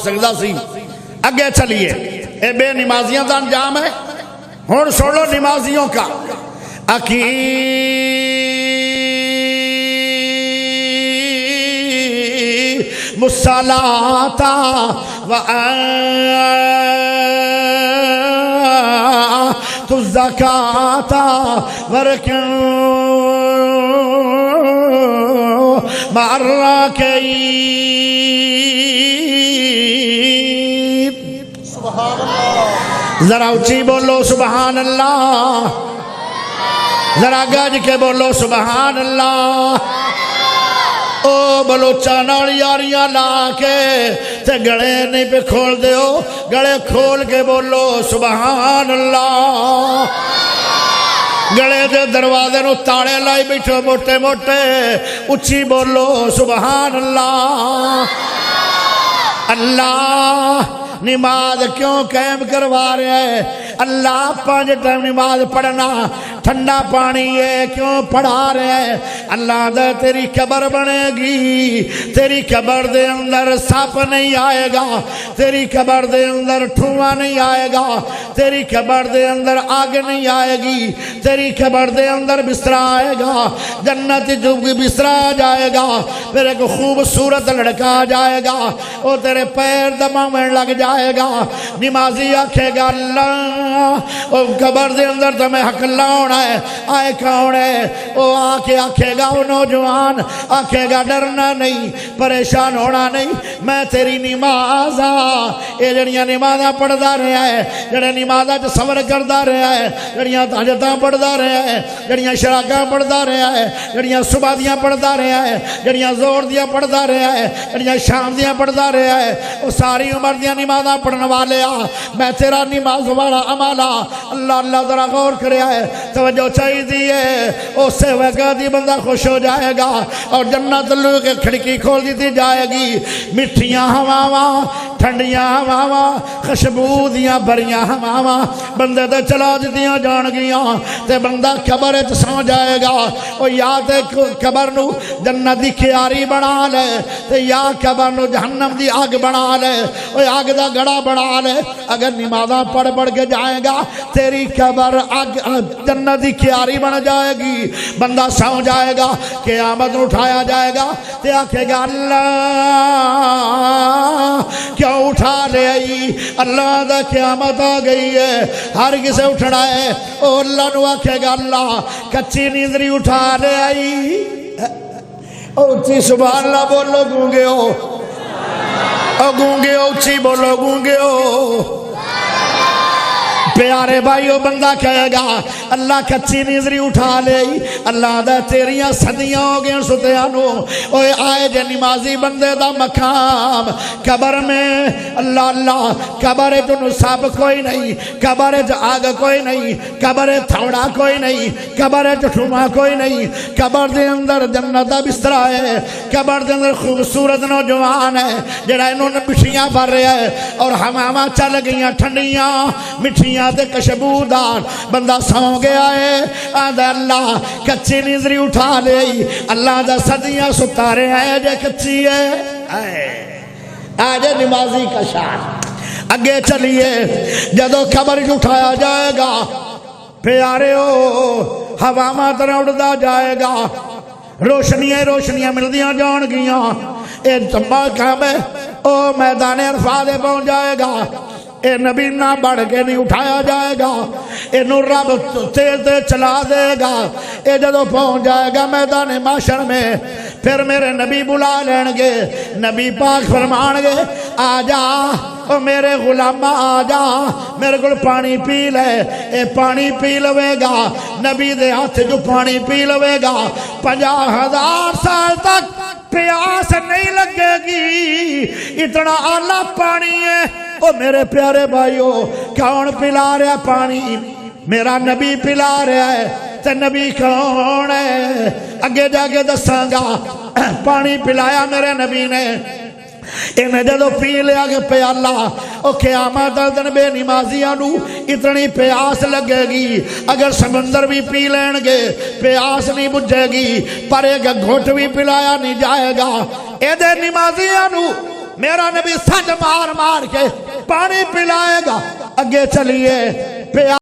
سکتا سی اگے چلیے اے بے نمازیاں دا انجام ہے ہن سن لو نمازیوں کا اقیم الصلاۃ وآتوا الزکاۃ وارکعوا مع الراکعین۔ ذرا اونچی بولو سبحان اللہ، ذرا گج کے بولو سبحان اللہ۔ او بلوچا نال یاریاں لا کے تے گڑے نہیں پہ کھول دیو، گڑے کھول کے بولو سبحان اللہ۔ گڑے دے دروازے نو تاڑے لائی بیٹھو موٹے موٹے، اچھی بولو سبحان اللہ۔ اللہ نماز کیوں قائم کروا رہے ہیں؟ اللہ 5 ٹائم نماز پڑھنا ٹھنڈا پانی ہے کیوں پڑھا رہے ہیں؟ اللہ دے تیری قبر بنے گی، تیری قبر دے اندر سانپ نہیں آئے گا، تیری قبر دے اندر ٹھواں نہیں آئے گا، تیری قبر دے اندر آگ نہیں آئے گی، تیری قبر دے اندر بستر آئے گا، جنت جو بستر آ جائے گا، پھر ایک خوبصورت لڑکا آ جائے گا، وہ تیرے پیر دباؤں لگ جائے گا۔ نمازی آکھے گا اللہ او قبر دے اندر تمہیں حق لاؤنا ہے، آئے کون ہے؟ وہ آکے آکھے گا وہ نوجوان آکھے گا ڈرنا نہیں، پریشان ہونا نہیں، میں تیری نماز یہ جڑیاں نمازاں پڑھدا رہا ہے، جڑے نمازاں چ صبر کردا رہا ہے، جڑیاں تہجداں پڑھدا رہا ہے، جڑیاں شراکاں پڑھدا رہا ہے، جڑیاں صبح دیاں پڑھدا رہا ہے، جڑیاں زور دیاں پڑھدا رہا ہے، جڑیاں شام دیاں پڑھدا رہا ہے، وہ ساری عمر دیاں نمازاں پڑھن والے میں تیرا نماز والا عملہ اللہ اللہ ذرا غور کریا ہے، توجہ چاہیے دیئے، اس سے وقت دی بندہ خوش ہو جائے گا اور جنت اللہ کے کھڑکی کھول دیتی جائے گی، مٹھیاں ہواواں ٹھنڈیاں ہواواں خوشبودیاں بھریاں ہواواں بندے تے چلا دیتیاں جان گیاں تے بندہ قبر وچ سو جائے گا۔ او یا تے قبر نو جنت دی کیاری بنا لے تے یا قبر نو جہنم دی آگ بنا لے، او آگ دا گڑا بنا لے۔ اگر نمازاں پڑھ پڑھ کے جائے گا تیری قبر جنت دی کیاری بن جائے گی، بندہ سو جائے گا، قیامت اٹھایا جائے گا تے آکھے گا اللہ کیوں اٹھا لے آئی؟ اللہ دا قیامت آ گئی ہے، ہر کسے اٹھنا ہے۔ او اللہ نو آکھے گا اللہ کچی نیندری اٹھا لے آئی۔ او اچھی سبحان اللہ بولو گونگے ہو، او گونگے ہو اچھی بولو گونگے ہو۔ پیارے بھائیو بندہ کہے گا اللہ کچی نیندری اٹھا لے، اللہ دا تیریاں صدیاں ہو گئے ستیانو، اوے آئے جے نمازی بندے دا مقام قبر میں۔ اللہ اللہ قبر جو نصاب کوئی نہیں، قبر جو آگ کوئی نہیں، قبر تھوڑا کوئی نہیں، قبر جو ٹھما کوئی نہیں، قبر دے اندر جنت دا بستر ہے، قبر دے اندر خوبصورت نوجوان ہے جڑا انہوں نے مٹھیاں بھر رہے ہیں اور ہماماں چل گئیاں ٹھنڈیاں مٹھیاں تے کشبودار بندہ سو گیا ہے۔ آدھا اللہ کچی نیندری اٹھا لے، اللہ دا صدیاں ستارے ہیں جے کچی ہے۔ آج نمازی کا شان اگے چلیے جدو قبر اٹھایا جائے گا پیارے ہو ہوا طرح اڑدا جائے گا، روشنیاں روشنیاں ملدیاں جان گیاں، اے تمبا کام ہے او میدان عرفات پہنچ جائے گا۔ اے نبی نہ بڑھ کے نہیں اٹھایا جائے گا، اے نور رب تیز دے چلا دے گا۔ اے جدو پہنچ جائے گا میدان معاشر میں پھر میرے نبی بلا لین گے، نبی پاک فرمان گے آجا او میرے غلام آجا میرے کو پانی پی لے۔ اے پانی پی لوے گا، نبی دے ہاتھ جو پانی پی لوے گا 50,000 سال تک پیاس نہیں لگے گی، اتنا اعلیٰ پانی ہے۔ او میرے پیارے بھائیو کون پلا رہا پانی؟ میرا نبی پلا رہا ہے۔ تے نبی کون ہے؟ اگے جا کے دساں گا۔ پانی پلایا میرے نبی نے، انہیں جدو پی لیا کہ پیالہ او قیامت دن بے نمازیاں نو اتنی پیاس لگے گی، اگر سمندر بھی پی لین گے پیاس نہیں بجھے گی، پر ایک گھٹ بھی پلایا نہیں جائے گا۔ اے دے نمازیاں نو میرا نبی سج مار مار کے پانی پلائے گا. اگے چلیے.